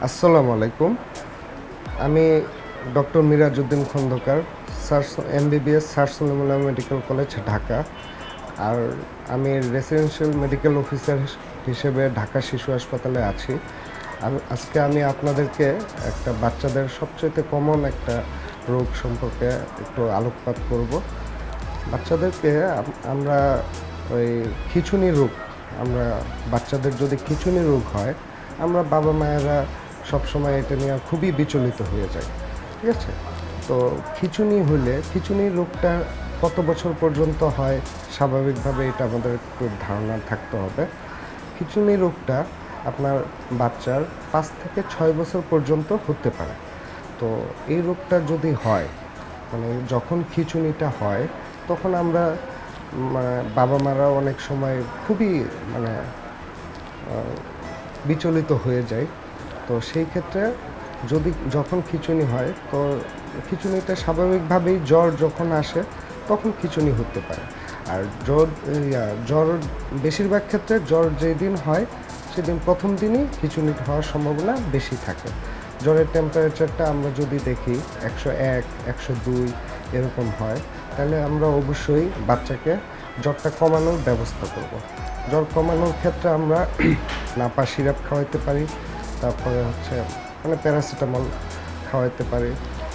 আসসালামু আলাইকুম। আমি doctor Mirajuddin Khandakar, MBBS sir Salimullah medical college, Dhaka. আর আমি রেসিডেন্সিয়াল মেডিকেল অফিসার হিসেবে ঢাকা শিশু হাসপাতালে আছি। আজকে আমি আপনাদেরকে একটা বাচ্চাদের সবচেয়ে কমন একটা রোগ সম্পর্কে একটু আলোকপাত করব। বাচ্চাদেরকে আমরা ওই খিঁচুনি রোগ, আমরা বাচ্চাদের যদি খিঁচুনি রোগ হয়, আমরা বাবা মায়েরা সবসময় এটা নিয়ে খুবই বিচলিত হয়ে যায়। ঠিক আছে? তো খিঁচুনি রোগটা কত বছর পর্যন্ত হয় স্বাভাবিকভাবে এটা আমাদের একটু ধারণা থাকতে হবে। খিঁচুনি রোগটা আপনার বাচ্চার 5 থেকে 6 বছর পর্যন্ত হতে পারে। তো এই রোগটা যদি হয়, মানে যখন খিঁচুনিটা হয়, তখন আমরা বাবা মারা অনেক সময় খুবই বিচলিত হয়ে যায়। তো সেই ক্ষেত্রে যখন খিঁচুনি হয়, তো খিঁচুনিটা স্বাভাবিকভাবেই জ্বর যখন আসে তখন খিঁচুনি হতে পারে। আর জ্বর বেশিরভাগ ক্ষেত্রে জ্বর যেদিন হয় সেদিন প্রথম দিনই খিঁচুনি হওয়ার সম্ভাবনা বেশি থাকে। জ্বরের টেম্পারেচারটা আমরা যদি দেখি 101, 102 এরকম হয়, তাহলে আমরা অবশ্যই বাচ্চাকে জ্বরটা কমানোর ব্যবস্থা করব। জ্বর কমানোর ক্ষেত্রে আমরা নাপা সিরাপ খাওয়াইতে পারি, তারপরে প্যারাসিটামল খাওয়াইতে পারি,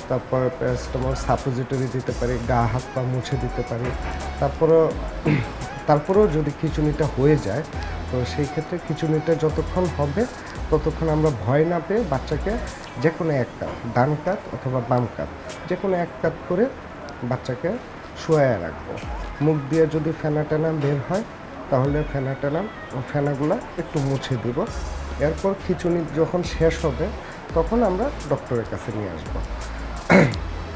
তারপরে প্যারাসিটামল সাপোজিটরি দিতে পারি, গা হাত পা মুছে দিতে পারি। তারপরেও যদি খিঁচুনিটা হয়ে যায়, তো সেই ক্ষেত্রে খিঁচুনিটা যতক্ষণ হবে ততক্ষণ আমরা ভয় না পেয়ে বাচ্চাকে যে কোনো এক কাত, ডান কাত অথবা বাম কাত, যে কোনো এক কাত করে বাচ্চাকে শোয়ায় রাখবো। মুখ দিয়ে যদি ফেনা টেনা বের হয়, তাহলে ফেনাগুলা একটু মুছে দিব। এরপর খিঁচুনি যখন শেষ হবে তখন আমরা ডক্টরের কাছে নিয়ে আসবো।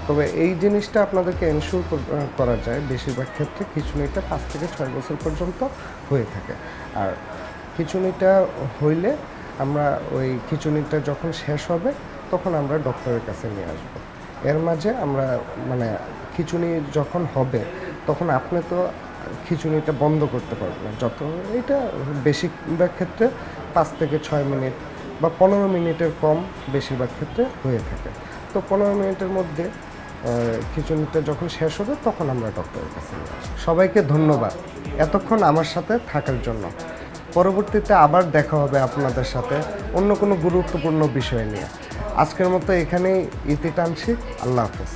তবে এই জিনিসটা আপনাদেরকে এনশিওর করা যায়, বেশিরভাগ ক্ষেত্রে খিঁচুনিটা 5 থেকে 6 বছর পর্যন্ত হয়ে থাকে। আর খিঁচুনিটা হইলে আমরা ওই খিঁচুনিটা যখন শেষ হবে তখন আমরা ডক্টরের কাছে নিয়ে আসব। এর মাঝে আমরা খিঁচুনি যখন হবে তখন আপনি তো খিঁচুনিটা বন্ধ করতে পারবেন না। এটা বেশিরভাগ ক্ষেত্রে 5 থেকে 6 মিনিট বা 15 মিনিটের কম বেশিরভাগ ক্ষেত্রে হয়ে থাকে। তো 15 মিনিটের মধ্যে খিঁচুনিটা যখন শেষ হবে তখন আমরা ডক্টরের কাছে নিয়ে আসি। সবাইকে ধন্যবাদ এতক্ষণ আমার সাথে থাকার জন্য। পরবর্তীতে আবার দেখা হবে আপনাদের সাথে অন্য কোনো গুরুত্বপূর্ণ বিষয় নিয়ে। আজকের মতো এখানেই ইতি টানছি। আল্লাহ হাফেজ।